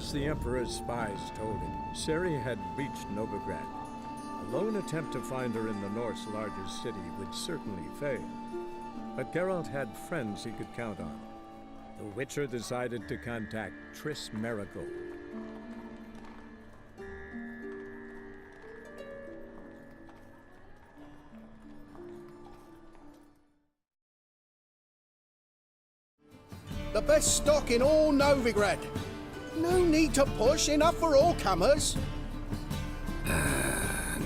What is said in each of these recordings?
As the Emperor's spies told him, Ciri had reached Novigrad. A lone attempt to find her in the North's largest city would certainly fail. But Geralt had friends he could count on. The Witcher decided to contact Triss Merigold. The best stock in all Novigrad. No need to push, enough for all comers.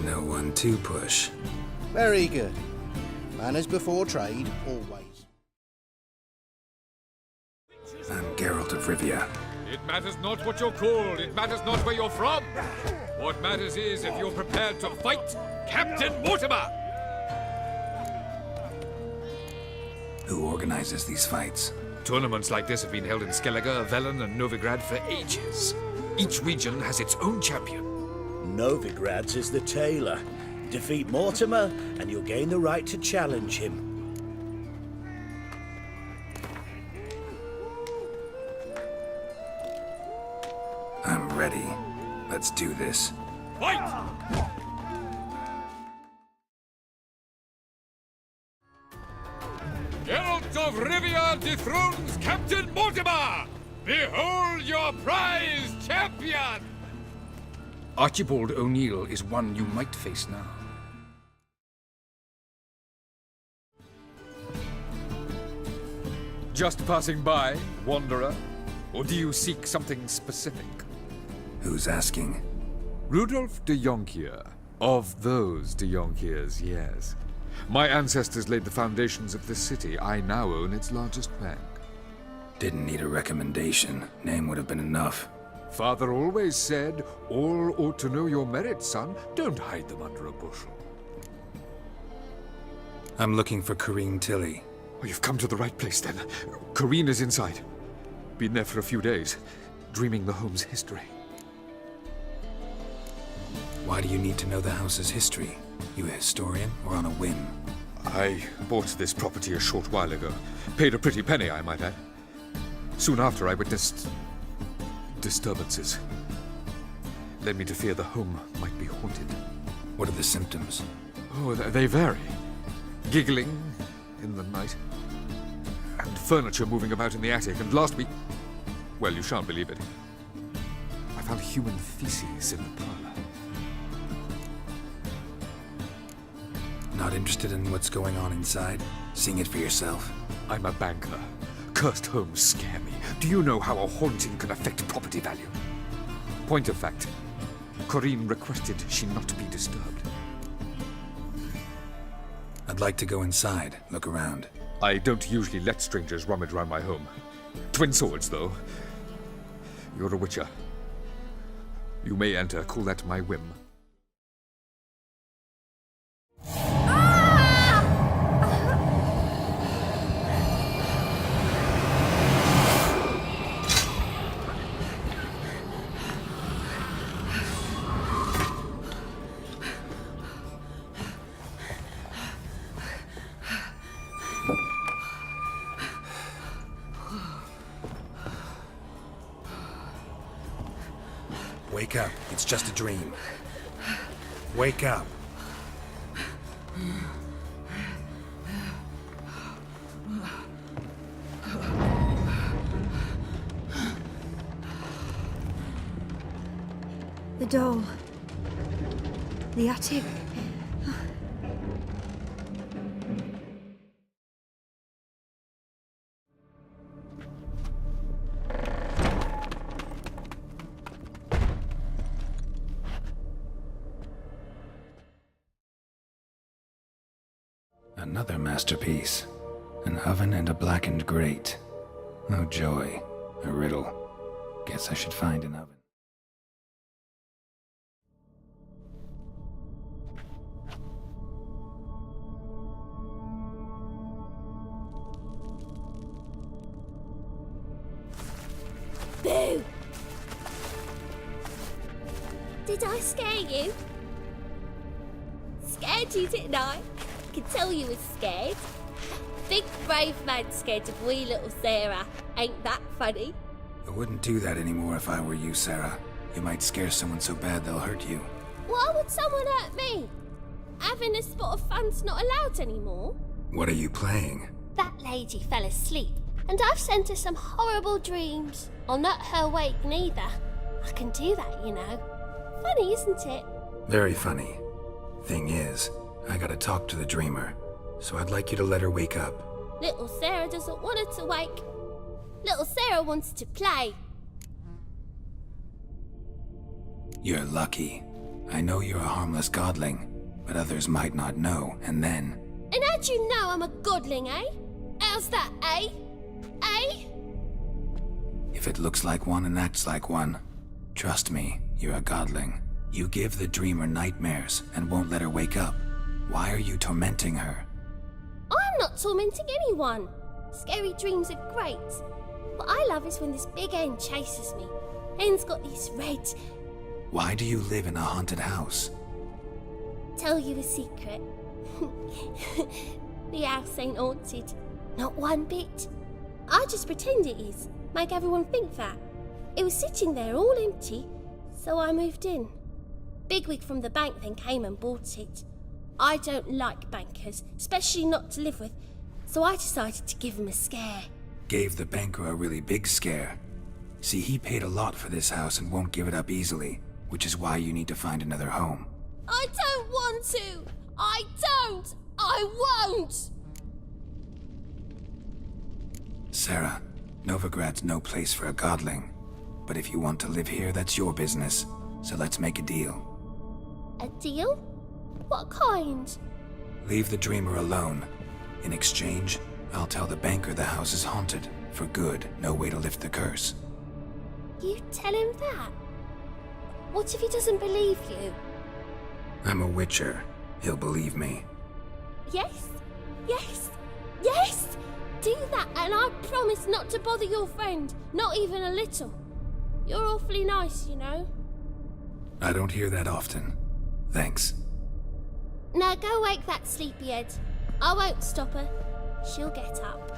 No one to push. Very good. Manners before trade, always. I'm Geralt of Rivia. It matters not what you're called, it matters not where you're from. What matters is if you're prepared to fight Captain Mortimer! Who organizes these fights? Tournaments like this have been held in Skellige, Velen, and Novigrad for ages. Each region has its own champion. Novigrad's is the tailor. Defeat Mortimer, and you'll gain the right to challenge him. I'm ready. Let's do this. Fight! Geralt of Rivia dethrones Captain Mortimer! Behold your prize champion! Archibald O'Neill is one you might face now. Just passing by, wanderer? Or do you seek something specific? Who's asking? Rudolf de Jonkier. Of those de Jonkiers, yes. My ancestors laid the foundations of this city. I now own its largest bank. Didn't need a recommendation. Name would have been enough. Father always said, all ought to know your merits, son. Don't hide them under a bushel. I'm looking for Corrine Tilly. Oh, you've come to the right place, then. Corrine is inside. Been there for a few days, dreaming the home's history. Why do you need to know the house's history? You a historian, or on a whim? I bought this property a short while ago. Paid a pretty penny, I might add. Soon after, I witnessed disturbances. Led me to fear the home might be haunted. What are the symptoms? Oh, they vary. Giggling in the night, and furniture moving about in the attic, and last week... Well, you shan't believe it. I found human feces in the parlor. Not interested in what's going on inside? Seeing it for yourself? I'm a banker. Cursed homes scare me. Do you know how a haunting can affect property value? Point of fact, Corrine requested she not be disturbed. I'd like to go inside, look around. I don't usually let strangers rummage around my home. Twin swords, though. You're a witcher. You may enter, call that my whim. Wake up. It's just a dream. Wake up. The doll. The attic. Another masterpiece. An oven and a blackened grate. Oh joy. A riddle. Guess I should find an oven. Boo! Did I scare you? Scared you, didn't I? I could tell you was scared. Big brave man scared of wee little Sarah. Ain't that funny? I wouldn't do that anymore if I were you, Sarah. You might scare someone so bad they'll hurt you. Why would someone hurt me? Having a spot of fun's not allowed anymore. What are you playing? That lady fell asleep, and I've sent her some horrible dreams. I'll not her wake neither. I can do that, you know. Funny, isn't it? Very funny. Thing is, I gotta talk to the dreamer, so I'd like you to let her wake up. Little Sarah doesn't want her to wake. Little Sarah wants to play. You're lucky. I know you're a harmless godling, but others might not know, and then... And how'd you know I'm a godling, eh? How's that, eh? Eh? If it looks like one and acts like one, trust me, you're a godling. You give the dreamer nightmares and won't let her wake up. Why are you tormenting her? I'm not tormenting anyone. Scary dreams are great. What I love is when this big hen chases me. Hen's got these red... Why do you live in a haunted house? Tell you a secret. The house ain't haunted. Not one bit. I just pretend it is. Make everyone think that. It was sitting there all empty, so I moved in. Bigwig from the bank then came and bought it. I don't like bankers, especially not to live with, so I decided to give him a scare. Gave the banker a really big scare. See, he paid a lot for this house and won't give it up easily, which is why you need to find another home. I don't want to! I don't! I won't! Sarah, Novigrad's no place for a godling. But if you want to live here, that's your business. So let's make a deal. A deal? What kind? Leave the dreamer alone. In exchange, I'll tell the banker the house is haunted. For good, no way to lift the curse. You tell him that? What if he doesn't believe you? I'm a witcher. He'll believe me. Yes, yes, yes! Do that and I promise not to bother your friend, not even a little. You're awfully nice, you know. I don't hear that often. Thanks. Now go wake that sleepyhead. I won't stop her. She'll get up.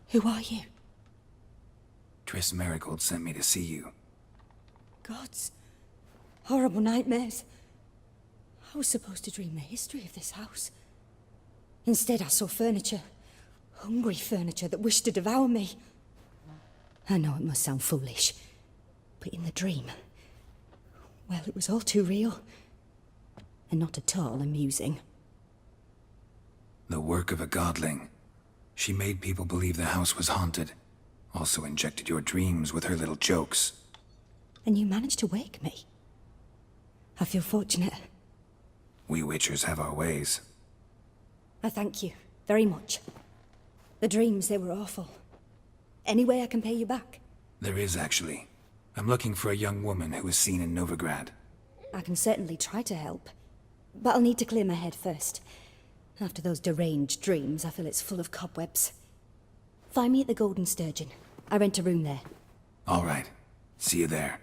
Who are you? Triss Marigold sent me to see you. Gods. Horrible nightmares. I was supposed to dream the history of this house. Instead, I saw furniture. Hungry furniture that wished to devour me. I know it must sound foolish, but in the dream, well, it was all too real. And not at all amusing. The work of a godling. She made people believe the house was haunted. Also injected your dreams with her little jokes. And you managed to wake me. I feel fortunate. We witchers have our ways. I thank you very much. The dreams, they were awful. Any way I can pay you back? There is, actually. I'm looking for a young woman who was seen in Novigrad. I can certainly try to help. But I'll need to clear my head first. After those deranged dreams, I feel it's full of cobwebs. Find me at the Golden Sturgeon. I rent a room there. All right. See you there.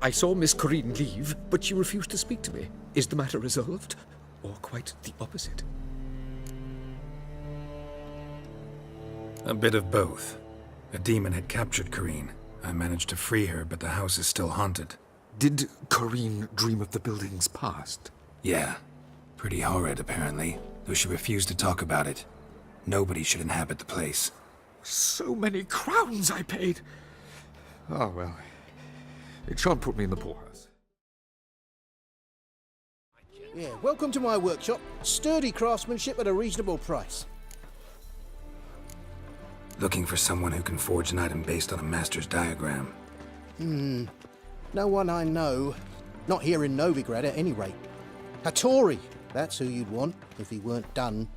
I saw Miss Corinne leave, but she refused to speak to me. Is the matter resolved? Or quite the opposite? A bit of both. A demon had captured Corinne. I managed to free her, but the house is still haunted. Did Corinne dream of the building's past? Yeah. Pretty horrid, apparently, though she refused to talk about it. Nobody should inhabit the place. So many crowns I paid! Oh, well. It shan't put me in the poorhouse. Yeah, welcome to my workshop. Sturdy craftsmanship at a reasonable price. Looking for someone who can forge an item based on a master's diagram. No one I know. Not here in Novigrad at any rate. Hattori, that's who you'd want if he weren't done.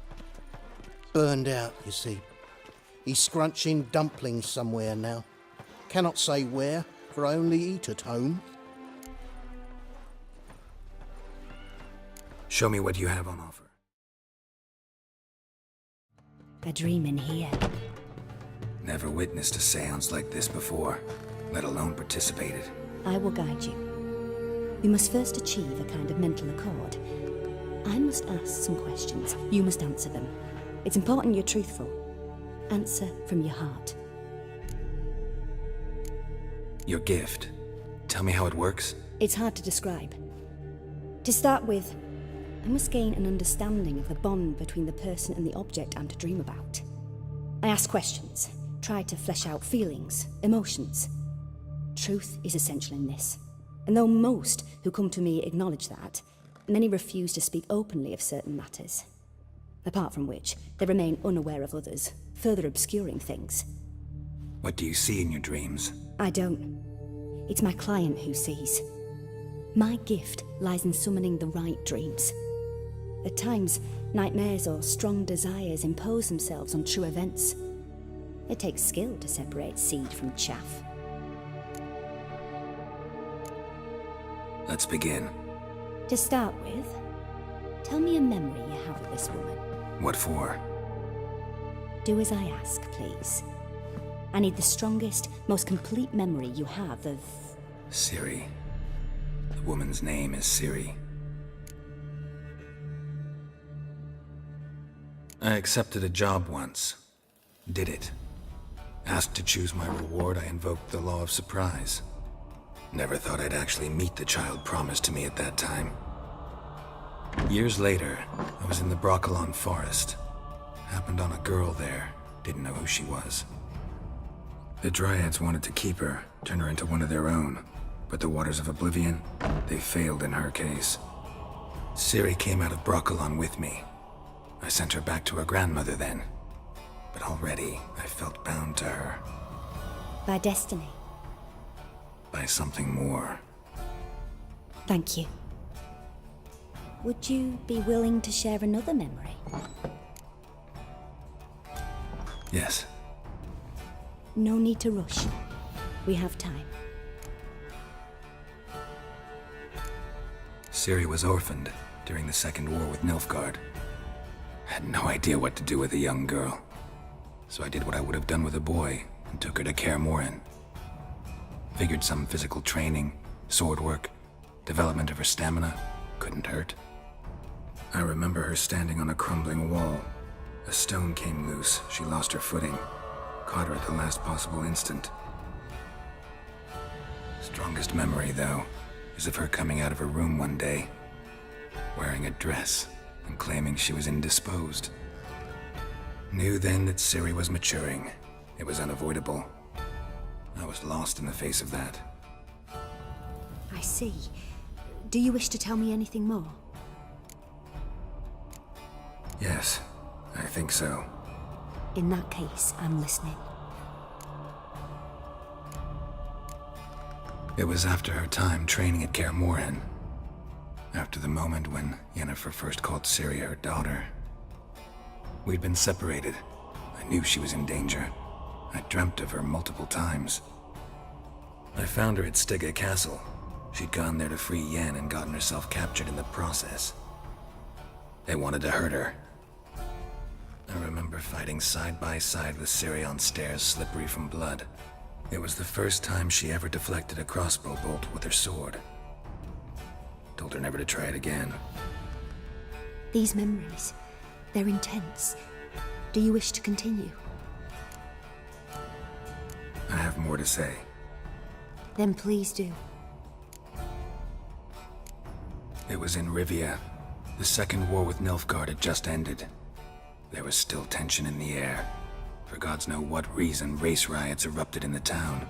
Burned out, you see. He's scrunching dumplings somewhere now. Cannot say where, for I only eat at home. Show me what you have on offer. A dream in here. Never witnessed a seance like this before. let alone participated. I will guide you. We must first achieve a kind of mental accord. I must ask some questions. You must answer them. It's important you're truthful. Answer from your heart. Your gift. Tell me how it works. It's hard to describe. To start with, I must gain an understanding of the bond between the person and the object I'm to dream about. I ask questions, try to flesh out feelings, emotions. Truth is essential in this. And though most who come to me acknowledge that, many refuse to speak openly of certain matters. Apart from which, they remain unaware of others, further obscuring things. What do you see in your dreams? I don't. It's my client who sees. My gift lies in summoning the right dreams. At times, nightmares or strong desires impose themselves on true events. It takes skill to separate seed from chaff. Let's begin. To start with, tell me a memory you have of this woman. What for? Do as I ask, please. I need the strongest, most complete memory you have of... Ciri. The woman's name is Ciri. I accepted a job once. Did it. Asked to choose my reward, I invoked the law of surprise. Never thought I'd actually meet the child promised to me at that time. Years later, I was in the Broccolon forest. Happened on a girl there. Didn't know who she was. The Dryads wanted to keep her, turn her into one of their own. But the waters of oblivion, they failed in her case. Ciri came out of Broccolon with me. I sent her back to her grandmother then. But already, I felt bound to her. By destiny. By something more. Thank you. Would you be willing to share another memory? Yes. No need to rush. We have time. Ciri was orphaned during the Second War with Nilfgard. Had no idea what to do with a young girl. So I did what I would have done with a boy and took her to Kaer Morhen. Figured some physical training, sword work, development of her stamina couldn't hurt. I remember her standing on a crumbling wall. A stone came loose, she lost her footing. Caught her at the last possible instant. Strongest memory, though, is of her coming out of her room one day, wearing a dress and claiming she was indisposed. Knew then that Ciri was maturing. It was unavoidable. I was lost in the face of that. I see. Do you wish to tell me anything more? Yes, I think so. In that case, I'm listening. It was after her time training at Kaer Morhen. After the moment when Yennefer first called Ciri her daughter. We'd been separated. I knew she was in danger. I dreamt of her multiple times. I found her at Stygga Castle. She'd gone there to free Yen and gotten herself captured in the process. They wanted to hurt her. I remember fighting side by side with Ciri on stairs slippery from blood. It was the first time she ever deflected a crossbow bolt with her sword. Told her never to try it again. These memories, they're intense. Do you wish to continue? I have more to say. Then please do. It was in Rivia. The Second War with Nilfgaard had just ended. There was still tension in the air. For gods know what reason, race riots erupted in the town.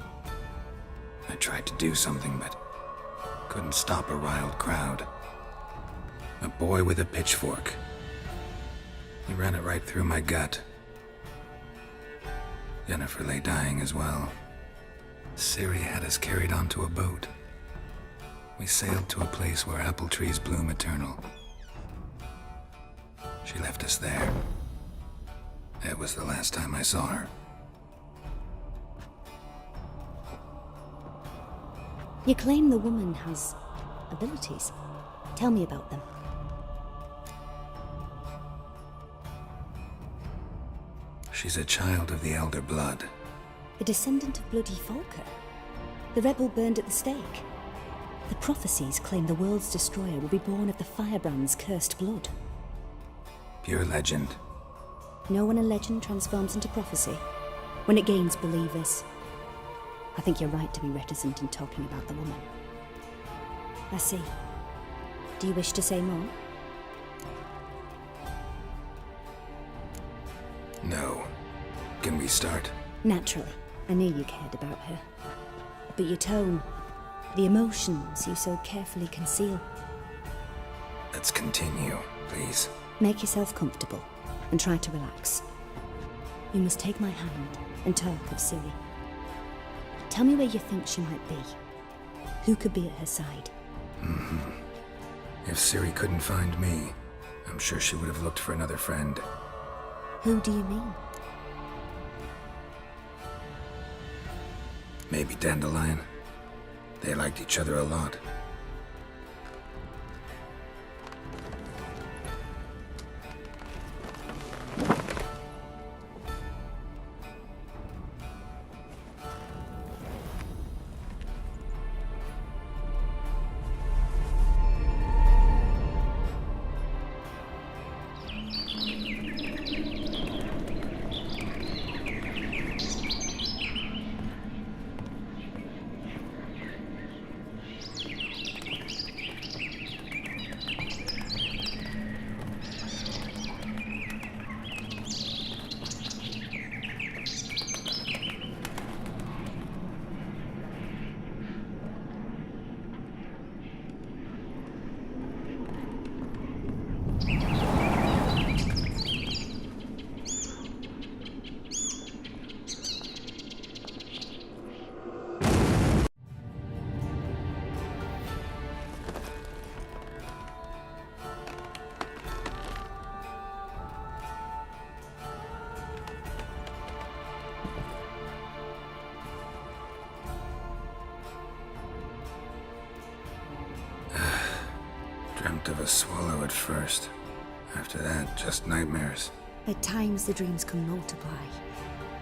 I tried to do something, but couldn't stop a riled crowd. A boy with a pitchfork. He ran it right through my gut. Yennefer lay dying as well. Ciri had us carried onto a boat. We sailed to a place where apple trees bloom eternal. She left us there. It was the last time I saw her. You claim the woman has abilities. Tell me about them. She's a child of the Elder Blood. A descendant of bloody Volker. The rebel burned at the stake. The prophecies claim the world's destroyer will be born of the firebrand's cursed blood. Pure legend. Know when a legend transforms into prophecy? When it gains believers. I think you're right to be reticent in talking about the woman. I see. Do you wish to say more? No. Can we start? Naturally. I knew you cared about her. But your tone, the emotions you so carefully conceal. Let's continue, please. Make yourself comfortable and try to relax. You must take my hand and talk of Ciri. Tell me where you think she might be. Who could be at her side? If Ciri couldn't find me, I'm sure she would have looked for another friend. Who do you mean? Maybe Dandelion. They liked each other a lot. Dreamt of a swallow at first. After that, just nightmares. At times the dreams can multiply.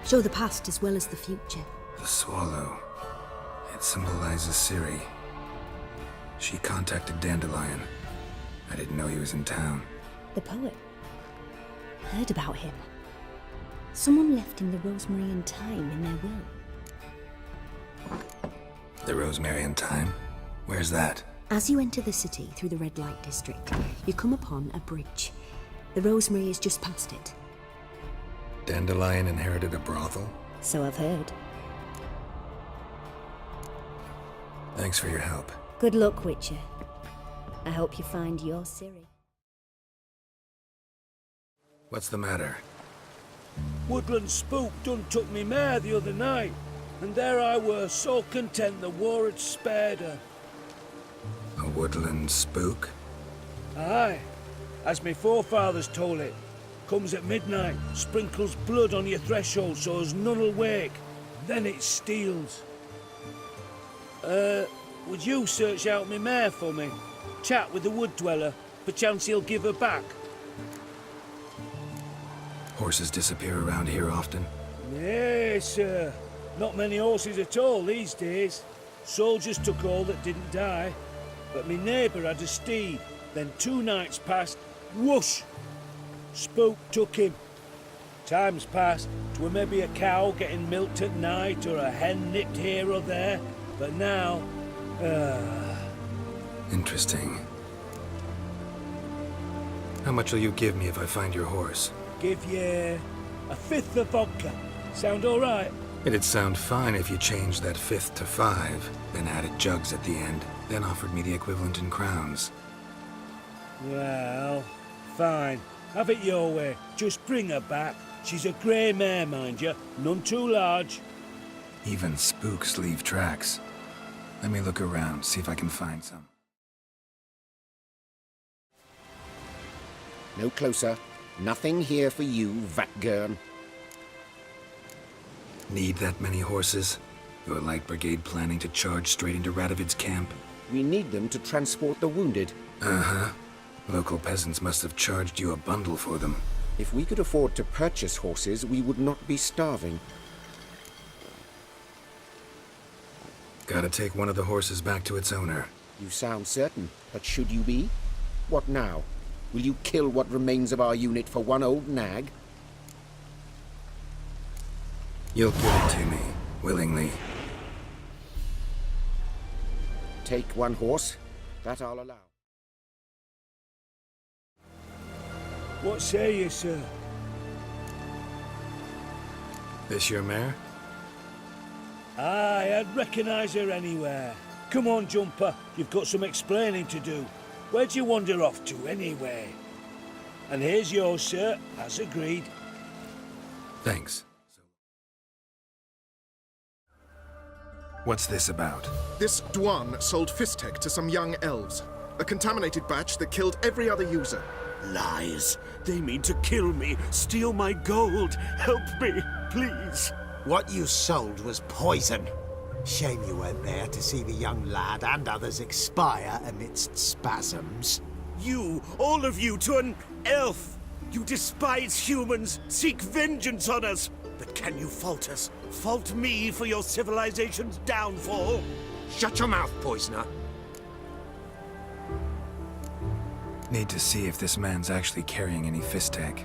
Show the past as well as the future. The swallow. It symbolizes Ciri. She contacted Dandelion. I didn't know he was in town. The poet. Heard about him. Someone left him the rosemary and thyme in their will. The Rosemary and Thyme? Where's that? As you enter the city through the red light district, you come upon a bridge. The rosemary is just past it. Dandelion inherited a brothel? So I've heard. Thanks for your help. Good luck, Witcher. I hope you find your Ciri. What's the matter? Woodland spook done took me mare the other night, and there I were, so content the war had spared her. A woodland spook? Aye, as me forefathers told it. Comes at midnight, sprinkles blood on your threshold so as none'll wake, then it steals. Would you search out me mare for me? Chat with the wood dweller, perchance he'll give her back. Horses disappear around here often? Nay, sir. Not many horses at all these days. Soldiers took all that didn't die. But me neighbour had a steed. Then 2 nights passed, whoosh! Spook took him. Times passed, 'twere maybe a cow getting milked at night or a hen nipped here or there. But now, Interesting. How much will you give me if I find your horse? give ye a 5th of vodka. Sound all right? It'd sound fine if you changed that 5th to 5, then added jugs at the end, then offered me the equivalent in crowns. Well, fine. Have it your way. Just bring her back. She's a grey mare, mind you. None too large. Even spooks leave tracks. Let me look around, see if I can find some. No closer. Nothing here for you, Vatgern. Need that many horses? Your light brigade planning to charge straight into Radovid's camp? We need them to transport the wounded. Uh-huh. Local peasants must have charged you a bundle for them. If we could afford to purchase horses, we would not be starving. Gotta take one of the horses back to its owner. You sound certain, but should you be? What now? Will you kill what remains of our unit for one old nag? You'll give it to me, willingly. Take one horse. That I'll allow. What say you, sir? This your mare? Aye, I'd recognise her anywhere. Come on, Jumper, you've got some explaining to do. Where'd you wander off to, anyway? And here's yours, sir, as agreed. Thanks. What's this about? This Dwan sold Fistek to some young elves. A contaminated batch that killed every other user. Lies. They mean to kill me, steal my gold. Help me, please. What you sold was poison. Shame you weren't there to see the young lad and others expire amidst spasms. You, all of you, to an elf. You despise humans, seek vengeance on us. But can you fault us? Fault me for your civilization's downfall? Shut your mouth, poisoner. Need to see if this man's actually carrying any Fistek.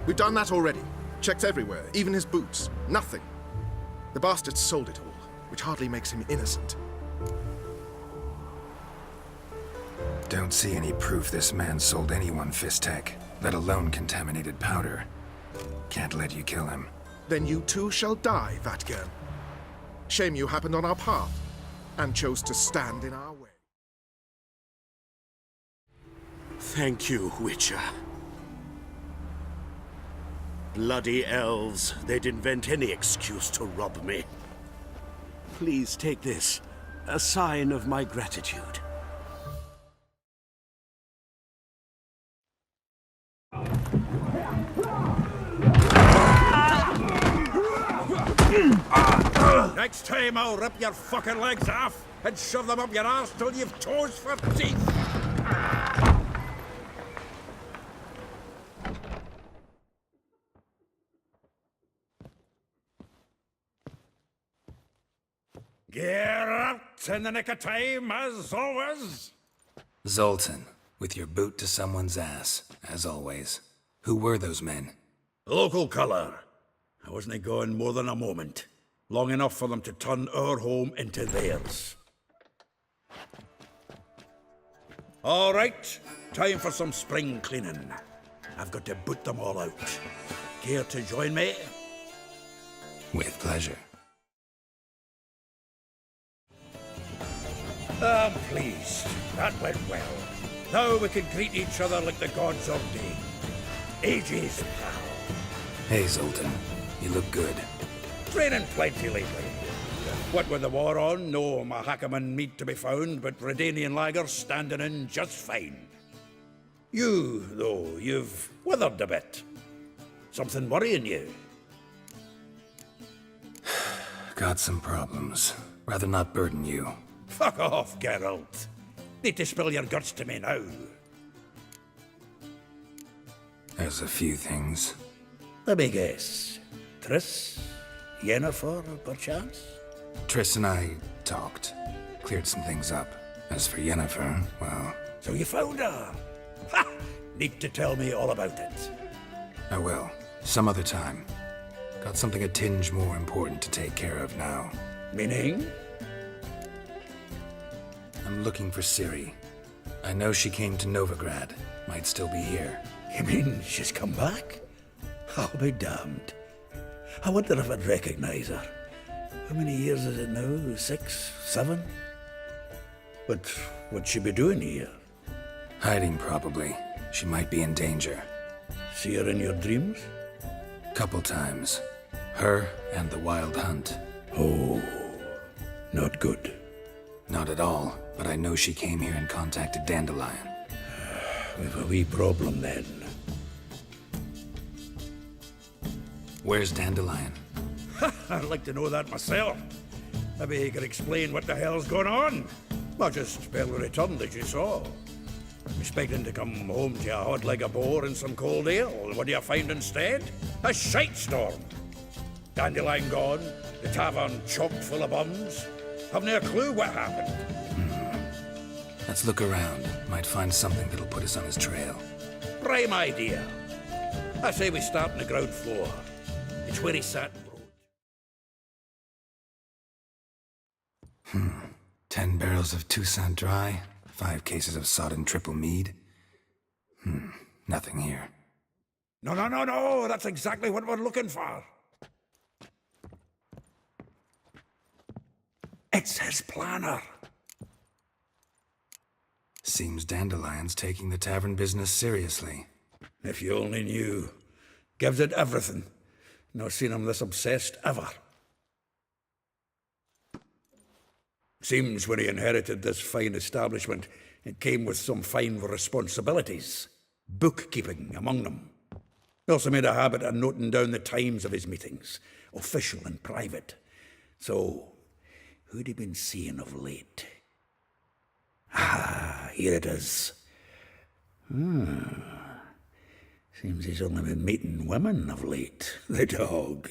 We've done that already. Checked everywhere, even his boots. Nothing. The bastard sold it all, which hardly makes him innocent. Don't see any proof this man sold anyone Fistek, let alone contaminated powder. Can't let you kill him. Then you too shall die, Vatgern. Shame you happened on our path, and chose to stand in our way. Thank you, Witcher. Bloody elves. They'd invent any excuse to rob me. Please take this, a sign of my gratitude. Next time I'll rip your fucking legs off and shove them up your arse till you've toes for teeth. Geralt, in the nick of time, as always. Zoltan, with your boot to someone's ass, as always. Who were those men? Local colour. I wasn't gone more than a moment. Long enough for them to turn our home into theirs. All right, time for some spring cleaning. I've got to boot them all out. Care to join me? With pleasure. I'm pleased. That went well. Now we can greet each other like the gods of day. Ages, pal. Hey, Zoltan. You look good. Training plenty lately. What with the war on, no Mahakaman meat to be found, but Redanian lagers standing in just fine. You, though, you've withered a bit. Something worrying you? Got some problems. Rather not burden you. Fuck off, Geralt. Need to spill your guts to me now. There's a few things. Let me guess. Triss? Yennefer, perchance? Triss and I talked. Cleared some things up. As for Yennefer, well... So you found her? Ha! Need to tell me all about it. I will. Some other time. Got something a tinge more important to take care of now. Meaning? I'm looking for Ciri. I know she came to Novigrad. Might still be here. You mean she's come back? I'll be damned. I wonder if I'd recognize her. How many years is it now? 6, 7? But what'd she be doing here? Hiding, probably. She might be in danger. See her in your dreams? Couple times. Her and the Wild Hunt. Oh, not good. Not at all, but I know she came here and contacted Dandelion. We've a wee problem then. Where's Dandelion? I'd like to know that myself. Maybe he could explain what the hell's going on. Not just barely returned, as you saw. Expecting to come home to a hod like a boar and some cold ale. What do you find instead? A shite storm. Dandelion gone, the tavern chock full of bums. Haven't a clue what happened. Let's look around. Might find something that'll put us on his trail. Prime idea. I say we start on the ground floor. It's where he sat and wrote. 10 barrels of Toussaint Dry, 5 cases of sodden triple mead. Nothing here. No, that's exactly what we're looking for. It's his planner. Seems Dandelion's taking the tavern business seriously. If you only knew. Gives it everything. Not seen him this obsessed ever. Seems when he inherited this fine establishment, it came with some fine responsibilities. Bookkeeping among them. He also made a habit of noting down the times of his meetings, official and private. So, who'd he been seeing of late? Ah, here it is. Seems he's only been meeting women of late, the dog.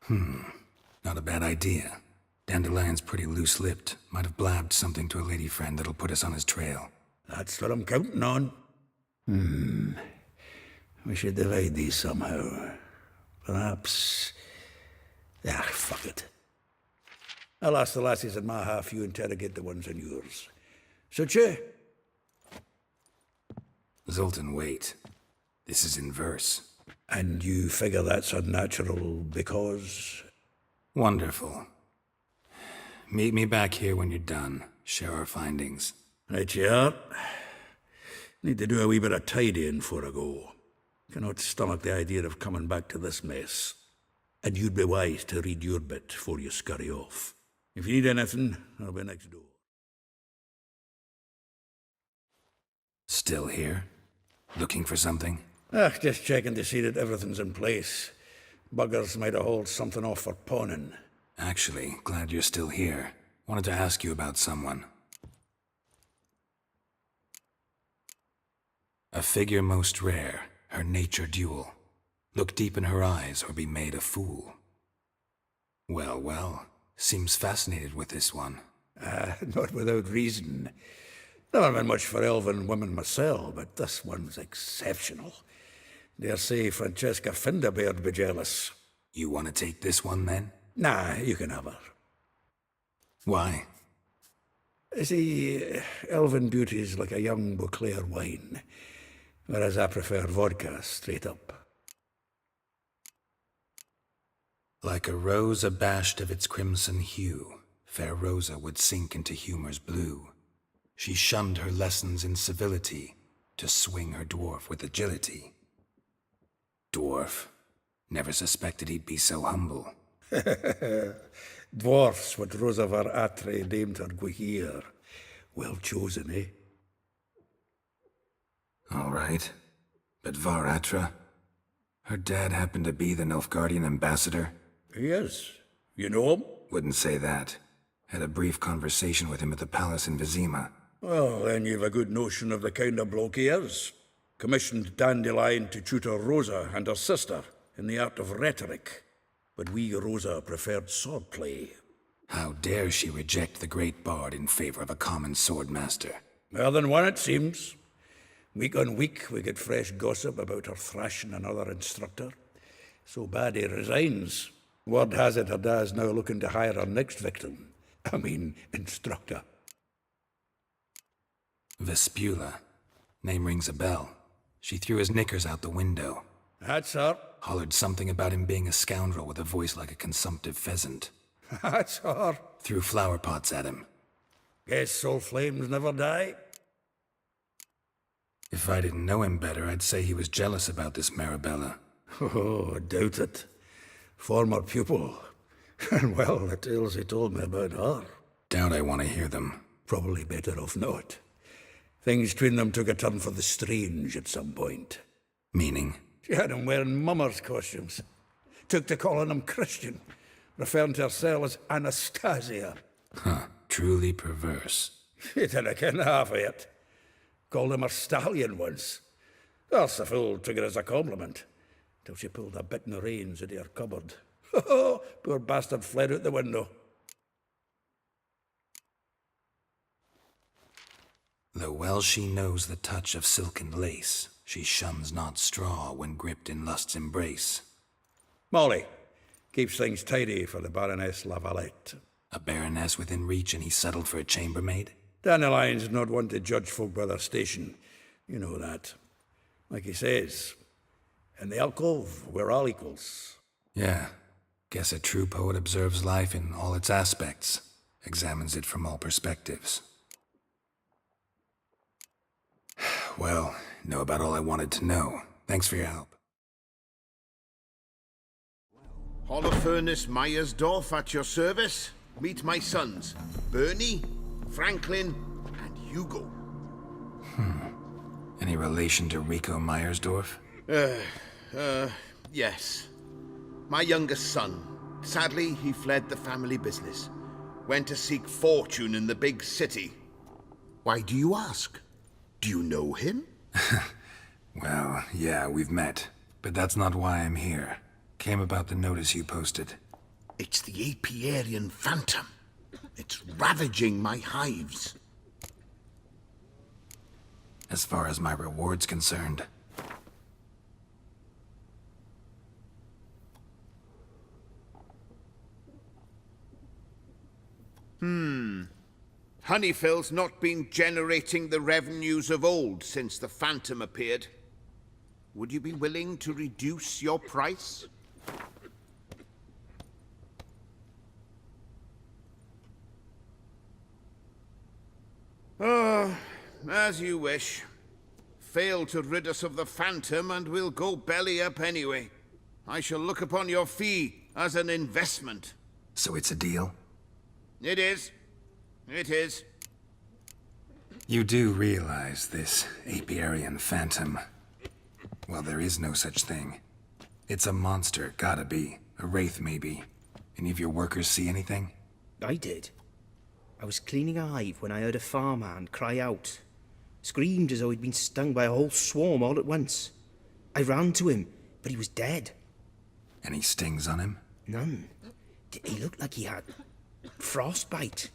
Not a bad idea. Dandelion's pretty loose-lipped. Might have blabbed something to a lady friend that'll put us on his trail. That's what I'm counting on. We should divide these somehow. Perhaps... fuck it. I'll ask the lassies in my half, you interrogate the ones in yours. Suit you? Zoltan, wait. This is in verse. And you figure that's unnatural because... Wonderful. Meet me back here when you're done. Share our findings. Right you are. Need to do a wee bit of tidying before I go. Cannot stomach the idea of coming back to this mess. And you'd be wise to read your bit before you scurry off. If you need anything, I'll be next door. Still here? Looking for something? Just checking to see that everything's in place. Buggers might have hauled something off for pawning. Actually, glad you're still here. Wanted to ask you about someone. A figure most rare, her nature dual. Look deep in her eyes or be made a fool. Well, seems fascinated with this one. Not without reason. Never been much for elven women myself, but this one's exceptional. Dare say Francesca Finderbeard be jealous. You want to take this one, then? Nah, you can have her. Why? See, elven beauty's like a young Beauclair wine, whereas I prefer vodka straight up. Like a rose abashed of its crimson hue, fair Rosa would sink into humor's blue. She shunned her lessons in civility, to swing her dwarf with agility. Dwarf. Never suspected he'd be so humble. Dwarfs what Rosa var Atre named her Guihir. Well chosen, eh? All right. But Var Atra? Her dad happened to be the Nilfgaardian ambassador? He is. You know him? Wouldn't say that. Had a brief conversation with him at the palace in Vizima. Well, then you've a good notion of the kind of bloke he is. Commissioned Dandelion to tutor Rosa and her sister in the art of rhetoric. But we Rosa preferred swordplay. How dare she reject the great bard in favor of a common swordmaster? More than one, it seems. Week on week, we get fresh gossip about her thrashing another instructor. So bad he resigns. Word has it her dad's now looking to hire her next victim. Instructor. Vespula. Name rings a bell. She threw his knickers out the window. That's her. Hollered something about him being a scoundrel with a voice like a consumptive pheasant. That's her. Threw flower pots at him. Guess soul flames never die. If I didn't know him better, I'd say he was jealous about this Marabella. Oh, I doubt it. Former pupil. And well, the tales he told me about her. Doubt I want to hear them. Probably better off not. Things between them took a turn for the strange at some point. Meaning? She had him wearing mummers' costumes. Took to calling him Christian, referring to herself as Anastasia. Truly perverse. She didn't ken half of it. Called him her stallion once. Else the fool took it as a compliment, till she pulled a bit in the reins out of her cupboard. Poor bastard fled out the window. Though well she knows the touch of silken lace, she shuns not straw when gripped in lust's embrace. Molly keeps things tidy for the Baroness Lavalette. A baroness within reach, and he settled for a chambermaid? Dandelion's not one to judge folk by their station. You know that. Like he says, in the alcove, we're all equals. Yeah. Guess a true poet observes life in all its aspects, examines it from all perspectives. Well, know about all I wanted to know. Thanks for your help. Holofernes Meyersdorf at your service. Meet my sons, Bernie, Franklin, and Hugo. Any relation to Rico Meyersdorf? Yes. My youngest son. Sadly, he fled the family business. Went to seek fortune in the big city. Why do you ask? Do you know him? Well, yeah, we've met. But that's not why I'm here. Came about the notice you posted. It's the Apiarian Phantom. It's ravaging my hives. As far as my reward's concerned. Honeyfell's not been generating the revenues of old since the Phantom appeared. Would you be willing to reduce your price? As you wish. Fail to rid us of the Phantom and we'll go belly up anyway. I shall look upon your fee as an investment. So it's a deal? It is. It is. You do realize this Apiarian Phantom. Well, there is no such thing. It's a monster, gotta be. A wraith, maybe. Any of your workers see anything? I did. I was cleaning a hive when I heard a farmhand cry out. Screamed as though he'd been stung by a whole swarm all at once. I ran to him, but he was dead. Any stings on him? None. He looked like he had frostbite.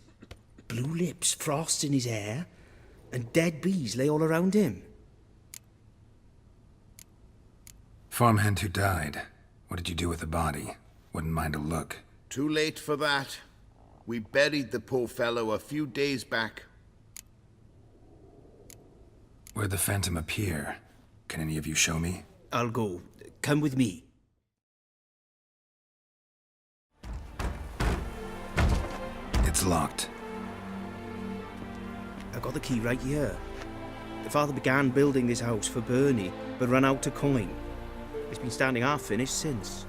Blue lips, frost in his hair, and dead bees lay all around him. Farmhand who died. What did you do with the body? Wouldn't mind a look. Too late for that. We buried the poor fellow a few days back. Where'd the Phantom appear? Can any of you show me? I'll go. Come with me. It's locked. I got the key right here. The father began building this house for Bernie, but ran out of coin. It's been standing half finished since.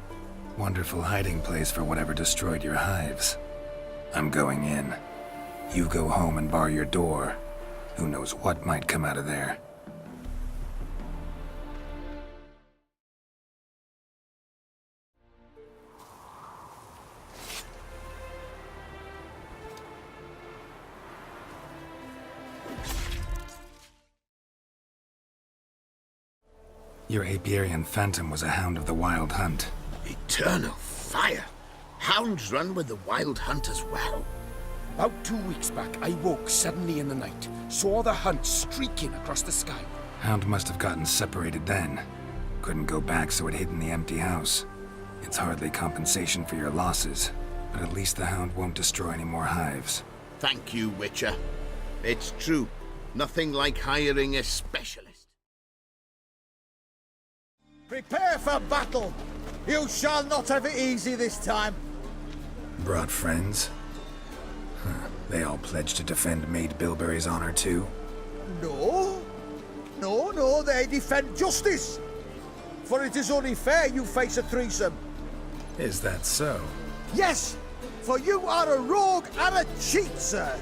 Wonderful hiding place for whatever destroyed your hives. I'm going in. You go home and bar your door. Who knows what might come out of there. Your Apiarian Phantom was a hound of the Wild Hunt. Eternal fire! Hounds run with the Wild Hunt as well. About 2 weeks back, I woke suddenly in the night, saw the hunt streaking across the sky. Hound must have gotten separated then. Couldn't go back, so it hid in the empty house. It's hardly compensation for your losses, but at least the hound won't destroy any more hives. Thank you, Witcher. It's true. Nothing like hiring a specialist. Prepare for battle! You shall not have it easy this time. Brought friends? Huh. They all pledged to defend Maid Bilberry's honor too? No. No, they defend justice. For it is only fair you face a threesome. Is that so? Yes, for you are a rogue and a cheat, sir.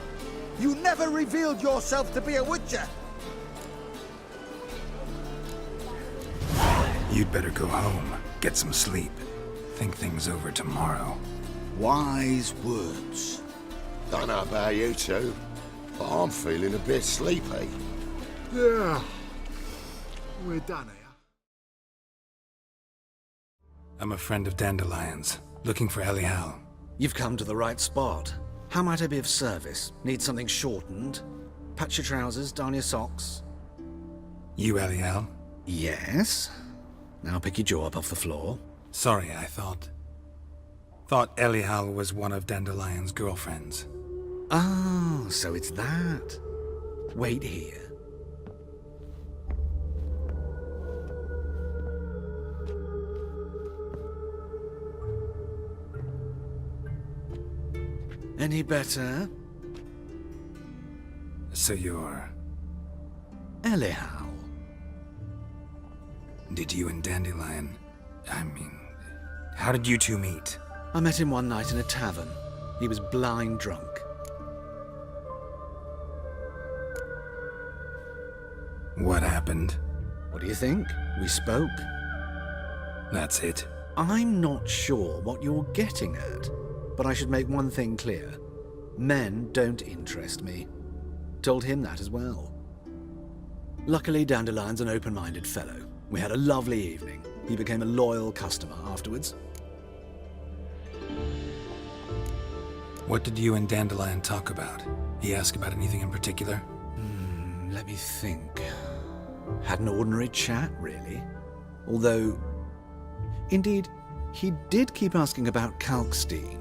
You never revealed yourself to be a witcher. You'd better go home, get some sleep. Think things over tomorrow. Wise words. Don't know about you two, but I'm feeling a bit sleepy. Yeah. We're done here. I'm a friend of Dandelion's. Looking for Elial. You've come to the right spot. How might I be of service? Need something shortened? Patch your trousers, darn your socks. You Elial? Yes. Now pick your jaw up off the floor. Sorry, I thought Elial was one of Dandelion's girlfriends. Oh, so it's that. Wait here. Any better? So you're... Elial. Did you and Dandelion... how did you two meet? I met him one night in a tavern. He was blind drunk. What happened? What do you think? We spoke. That's it? I'm not sure what you're getting at, but I should make one thing clear. Men don't interest me. Told him that as well. Luckily, Dandelion's an open-minded fellow. We had a lovely evening. He became a loyal customer afterwards. What did you and Dandelion talk about? He asked about anything in particular? Let me think. Had an ordinary chat, really. Although, indeed, he did keep asking about Kalkstein.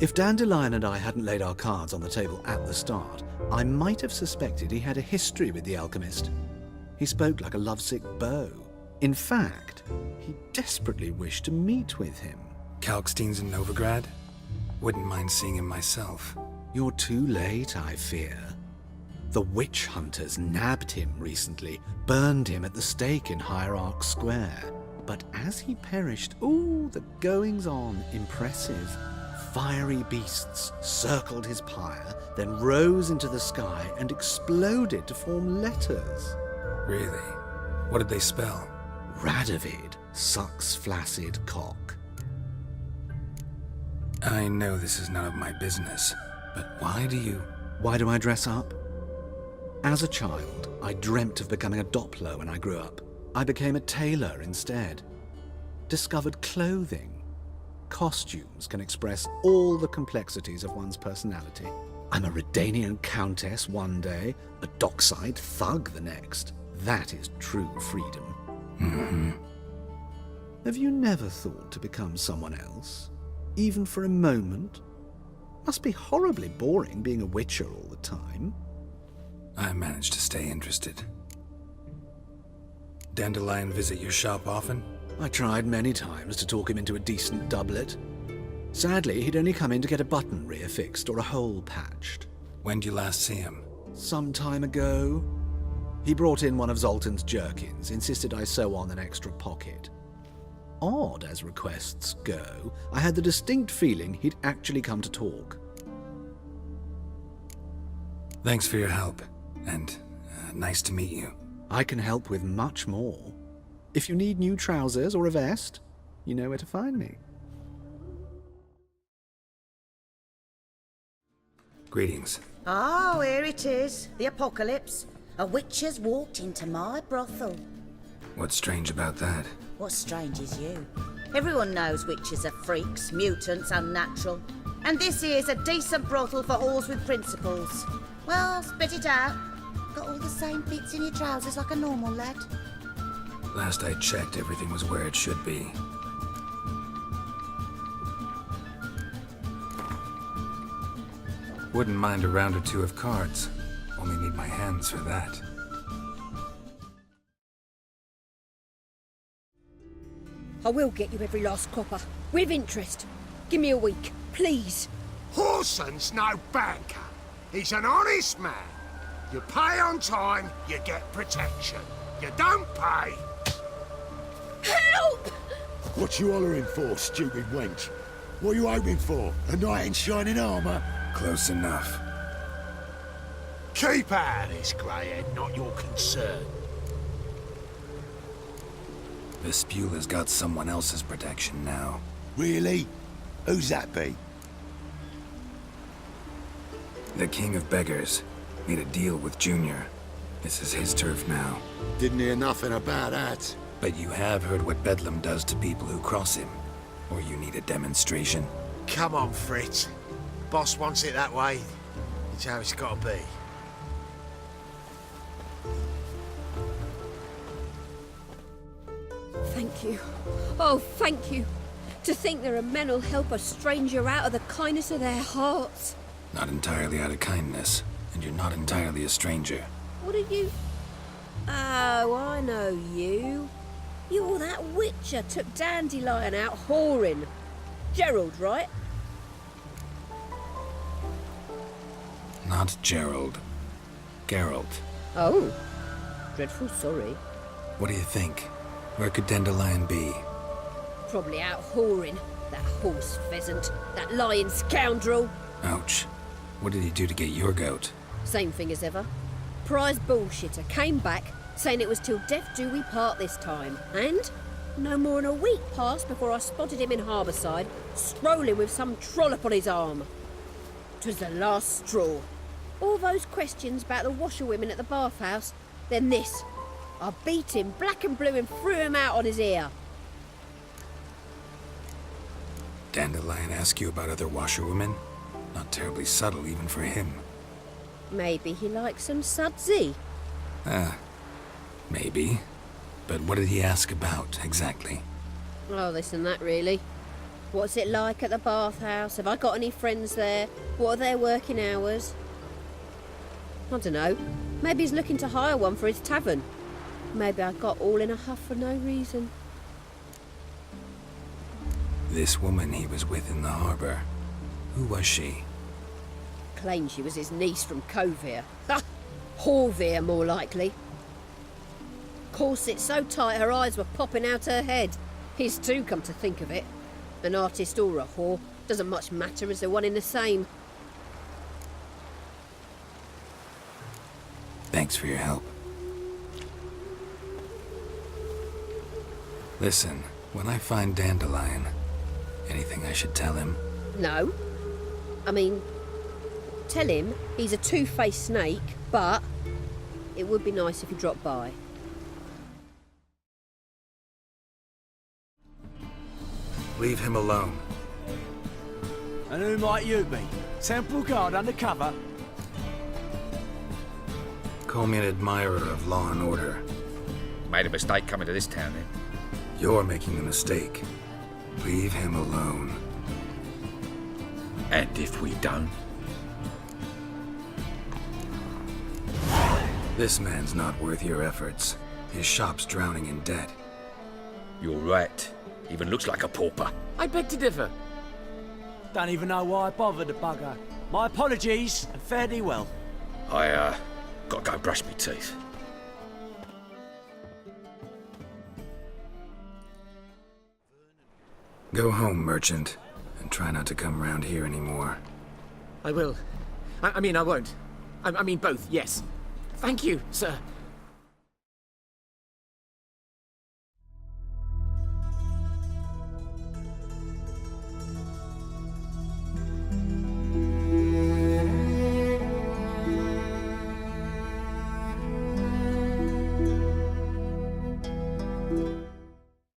If Dandelion and I hadn't laid our cards on the table at the start, I might have suspected he had a history with the alchemist. He spoke like a lovesick beau. In fact, he desperately wished to meet with him. Kalkstein's in Novigrad? Wouldn't mind seeing him myself. You're too late, I fear. The witch hunters nabbed him recently, burned him at the stake in Hierarch Square. But as he perished, the goings-on, impressive. Fiery beasts circled his pyre, then rose into the sky and exploded to form letters. Really? What did they spell? Radovid sucks flaccid cock. I know this is none of my business, but why do I dress up? As a child, I dreamt of becoming a Doppler when I grew up. I became a tailor instead. Discovered clothing. Costumes can express all the complexities of one's personality. I'm a Redanian countess one day, a dockside thug the next. That is true freedom. Mm-hmm. Have you never thought to become someone else? Even for a moment? Must be horribly boring being a witcher all the time. I managed to stay interested. Dandelion visit your shop often? I tried many times to talk him into a decent doublet. Sadly, he'd only come in to get a button reaffixed or a hole patched. When did you last see him? Some time ago. He brought in one of Zoltan's jerkins, insisted I sew on an extra pocket. Odd as requests go, I had the distinct feeling he'd actually come to talk. Thanks for your help, and nice to meet you. I can help with much more. If you need new trousers or a vest, you know where to find me. Greetings. Oh, here it is. The apocalypse. A witch has walked into my brothel. What's strange about that? What's strange is you. Everyone knows witches are freaks, mutants, unnatural. And this here's a decent brothel for whores with principles. Well, spit it out. Got all the same bits in your trousers like a normal lad. Last I checked, everything was where it should be. Wouldn't mind a round or two of cards. Only need my hands for that. I will get you every last copper, with interest. Give me a week, please. Horson's no banker. He's an honest man. You pay on time, you get protection. You don't pay... Help! What you hollering for, stupid wench? What are you hoping for? A knight in shining armour? Close enough. Keep out of this, greyhead, not your concern. Vespula's got someone else's protection now. Really? Who's that be? The King of Beggars made a deal with Junior. This is his turf now. Didn't hear nothing about that. But you have heard what Bedlam does to people who cross him. Or you need a demonstration? Come on, Fritz. Boss wants it that way. It's how it's got to be. Thank you. Oh, thank you. To think there are men who'll help a stranger out of the kindness of their hearts. Not entirely out of kindness, and you're not entirely a stranger. What are you... Oh, I know you. You're that witcher took Dandelion out whoring. Gerald, right? Not Gerald. Geralt. Oh. Dreadful sorry. What do you think? Where could Dandelion be? Probably out whoring. That horse pheasant. That lying scoundrel. Ouch. What did he do to get your goat? Same thing as ever. Prize bullshitter came back, saying it was till death do we part this time. And no more than a week passed before I spotted him in Harbourside, strolling with some trollop on his arm. 'Twas the last straw. All those questions about the washerwomen at the bathhouse, then this. I beat him black and blue and threw him out on his ear. Dandelion ask you about other washerwomen? Not terribly subtle even for him. Maybe he likes some sudsy. Maybe. But what did he ask about, exactly? Oh, this and that, really. What's it like at the bathhouse? Have I got any friends there? What are their working hours? I don't know. Maybe he's looking to hire one for his tavern. Maybe I got all in a huff for no reason. This woman he was with in the harbour. Who was she? Claimed she was his niece from Kovir. Ha! Horvir, more likely. Corset so tight her eyes were popping out her head. His too, come to think of it. An artist or a whore doesn't much matter as they're one in the same. Thanks for your help. Listen, when I find Dandelion, anything I should tell him? No. I mean, tell him he's a two-faced snake, but it would be nice if he dropped by. Leave him alone. And who might you be? Temple guard undercover? Call me an admirer of law and order. Made a mistake coming to this town, then. You're making the mistake. Leave him alone. And if we don't? This man's not worth your efforts. His shop's drowning in debt. You're right. Even looks like a pauper. I beg to differ. Don't even know why I bothered the bugger. My apologies, and fare thee well. I, gotta go brush my teeth. Go home, merchant, and try not to come round here anymore. I will. I mean, I won't. I mean both, yes. Thank you, sir.